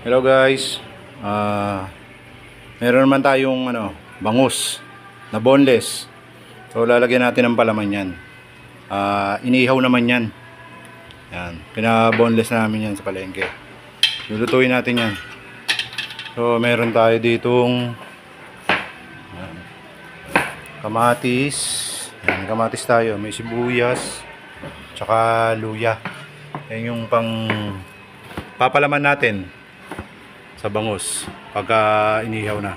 Hello guys. Meron naman tayong bangus na boneless. So lalagyan natin ng palaman 'yan. Iniihaw naman 'yan. Yan, pina-boneless namin 'yan sa palengke. Lulutuin natin 'yan. So meron tayo ditong kamatis. Yan, kamatis tayo, may sibuyas, tsaka luya. Yan yung pang papalaman natin sa bangus pagka inihaw na.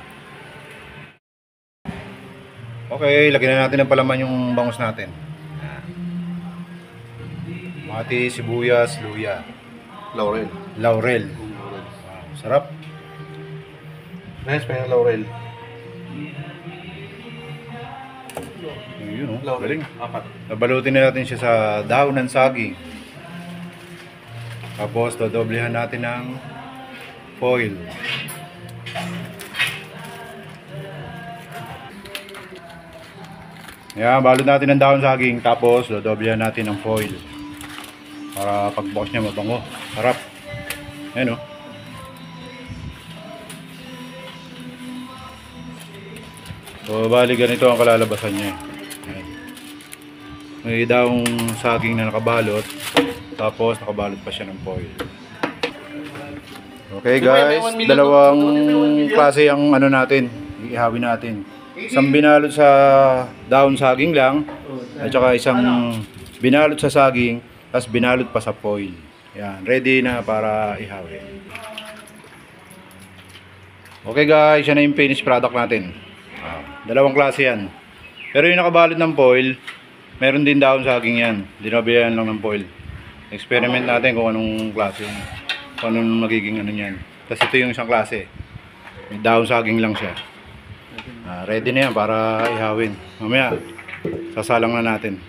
Okay, lagyan na natin ng palaman yung bangus natin. Mati, sibuyas, luya, Laurel. laurel. Wow, sarap. Nice, may laurel. Yun, Laurel. galing. 4. Babalutin na natin siya sa dahon ng saging. Tapos dodoblehan natin ng foil. Yan, balot natin ng dahon saging, tapos dodoblehan natin ng foil. Para pagbukas niya mabango. Sarap. Ayan o. So bali ganito ang kalalabasan niya. Ayan. May dahong saging na nakabalot, tapos nakabalot pa siya ng foil. Okay guys, dalawang klase ang natin, ihawin natin. Isang binalot sa dahon saging lang, at saka isang binalot sa saging, tapos binalot pa sa foil. Yan, ready na para ihawin. Okay guys, yan na yung finished product natin. Dalawang klase yan. Pero yung nakabalot ng foil, meron din dahon saging yan. Dinabihan lang ng foil. Experiment natin kung anong klase yun. Kung anong magiging yan. Tapos ito yung isang klase. May dahon saging lang siya. Ready na yan para ihawin. Mamaya, sasalang na natin.